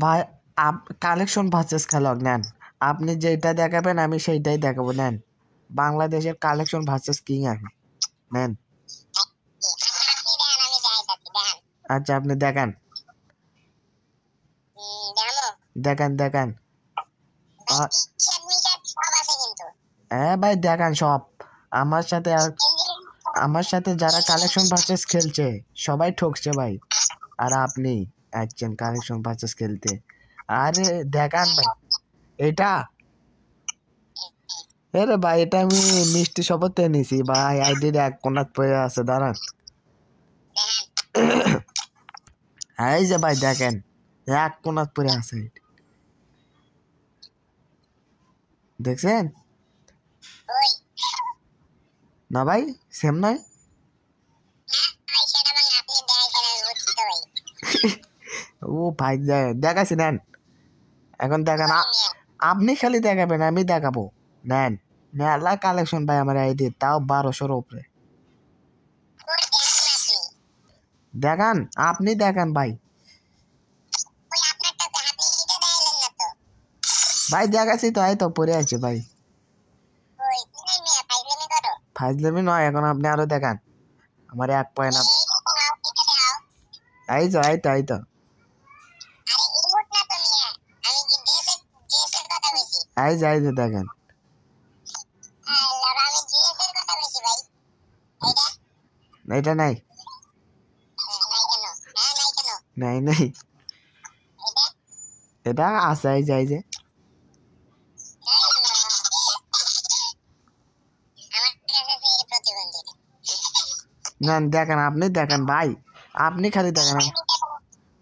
ভাই collection versus খেলোয়াড় নেন, আপনি যেটা দেখাবেন আমি সেইটাই দেখাবো। নেন, বাংলাদেশের কালেকশন ভার্সেস কিং এখন নেন। আচ্ছা আপনি দেখান দেখান দেখান। হ্যাঁ ভাই দেখান সব। আমার সাথে আমার সাথে যারা কালেকশন ভার্সেস খেলছে সবাই ঠকছে ভাই, আর আপনি আসছেন কালেকশন ভার্সেস খেলতে। আরে দেখান ভাই এটা। আরে ভাই এটা আমি মিষ্টি শপথ নিছি ভাই, আইডির এক কোনাত পড়ে আছে, দাঁড়ান। এই যে ভাই দেখেন এক কোনাত পড়ে আছে, দেখছেন না ভাই? সেম নয়? ও ভাই দেখাচ্ছি নেন, এখন দেখান। আপনি খালি দেখাবেন আমি দেখাবো। নেন, মেলা কালেকশন ভাই আমার আইডি, তাও 1200-র উপরে। দেখান, আপনি দেখান ভাই। ভাই দেখাচ্ছি তো, এই তো পড়ে আছে ভাই। ফাইজলামি নয়, এখন আপনি আরো দেখান। আমার 1 পয়েন্ট এই তো এই তো এই তো এই যে দেখেন। এটা নাই নাই নাই, এটা আছে এই যে না দেখেন, আপনি দেখেন ভাই, আপনি খালি দেখেন।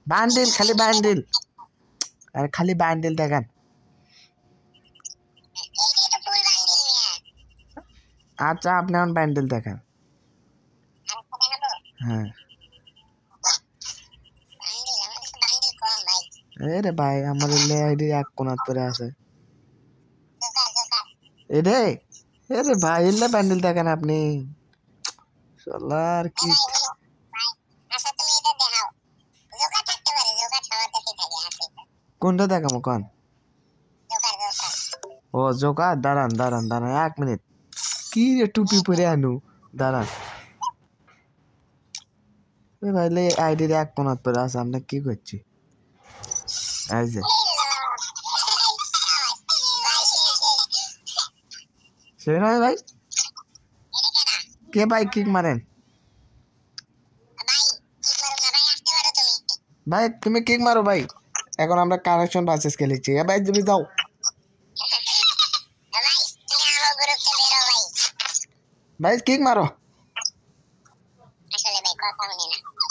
বান্ডিল, খালি বান্ডিল, আর খালি বান্ডিল দেখেন। আচ্ছা আপনি এখন বান্ডিল দেখেন। হ্যাঁ আরে ভাই আমার আইডি এক কোনাত পরে আছে এরে। আরে ভাই এলে বান্ডিল দেখেন আপনি, শালার কি। কোনটা দেখাবো কোন? ও জোকার, দাঁড়ান দাঁড়ান দাঁড়ান 1 মিনিট। কি রে টুপি পরে আনু, দাঁড়ান। ভাই আইডির এক কোনাত পরে আছে, আমরা কি করছি? এই যে সে নয় ভাই, কে ভাই কিক মারেন? ভাই তুমি কিক মারো ভাই, এখন আমরা কালেকশন ভার্সেস খেলেছি। ভাই তুমি যাও ভাই, কিক মারো।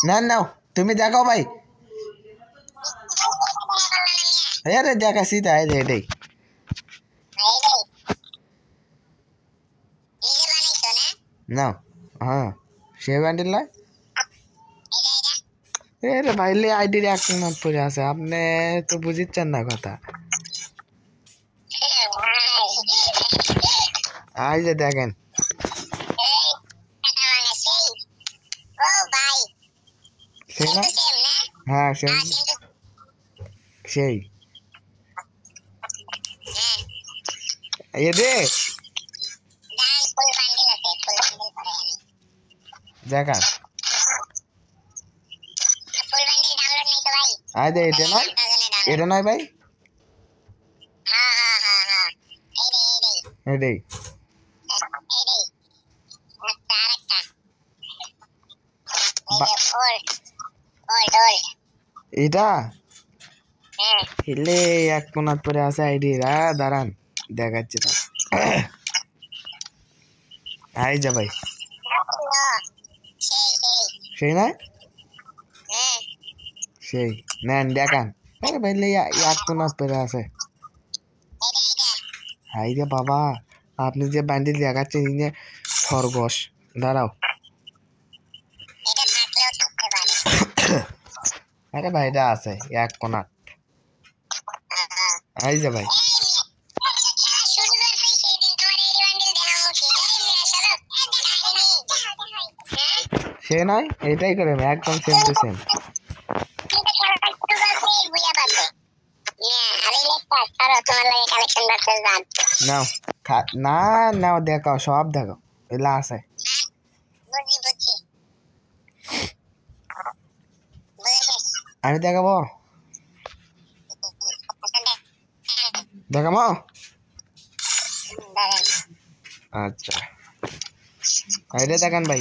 না না তুমি দেখাও ভাই। আরে দেখাচ্ছি তাই এটাই না। হ্যাঁ সে ব্যান্ডেল নয়। আরে ভাই আইডির এক মিনিট পরে আছে, আপনি তো বুঝিচ্ছেন না কথা। এই যে দেখেন, হ্যাঁ সেই এ দেখান। আয় দে, এটা নয়, এটা নয় ভাই, এটাই এটা এলে এক কোনাত পরে আছে আইডি। দাঁড়ান দেখাচ্ছি তা। আই যা ভাই, সেই নয় সেই নেন দেখান। আরে ভাই এক কোনাত পরে আছে। হাই রে বাবা, আপনি যে ব্যান্ডেল দেখাচ্ছেন ইনে খরগোশ। দাঁড়াও, আরে ভাই এটা আছে এক কোনাত। এই যে ভাই সে নয়, এটাই করে একদম সেম টু সেম। নাও না নাও দেখাও সব দেখাও এলা আছে আমি দেখাবো দেখাবো আচ্ছা এটা দেখেন ভাই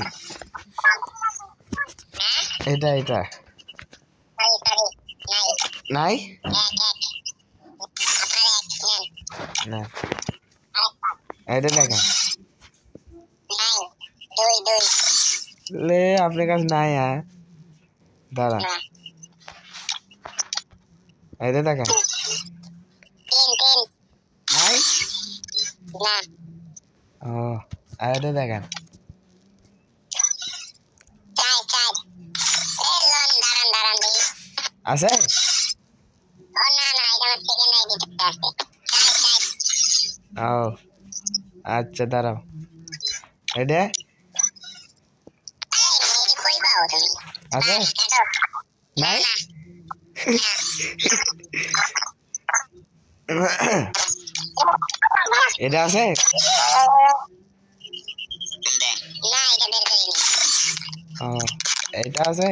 এটা এটা নাই না এটা দেখেন ले आपने कहा ना यार दादा ऐसे तक है नहीं ओ ऐसे तक है ऐसे ओ अच्छा दादा ऐसे ऐसे नहीं এটা আছে এটা আছে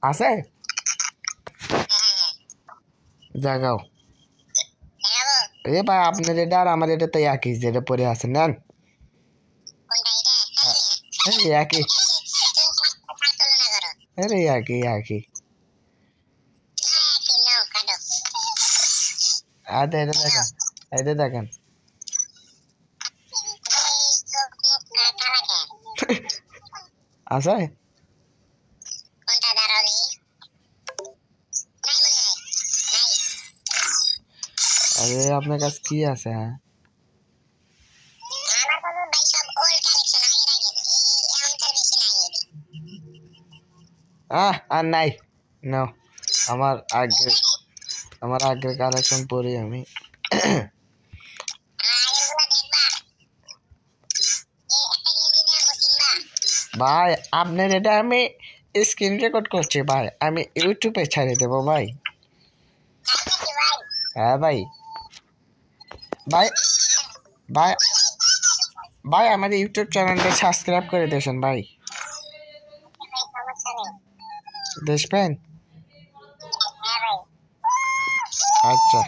আছে জাগাও এ ভাই আপনার এটা আর আমার এটা তো একই যেটা পরে আছে নেন একই আরে একই একই আচ্ছা এটা দেখেন আছে আরে আপনার কাছে কি আছে আর নাই নো আমার আগের কালেকশন পরি আমি ভাই আপনার এটা আমি স্ক্রিন রেকর্ড করছি ভাই আমি ইউটিউবে ছেড়ে দেবো ভাই হ্যাঁ ভাই ভাই ভাই ভাই আমার ইউটিউব চ্যানেলটা সাবস্ক্রাইব করে দিয়েছেন ভাই দেখবেন আচ্ছা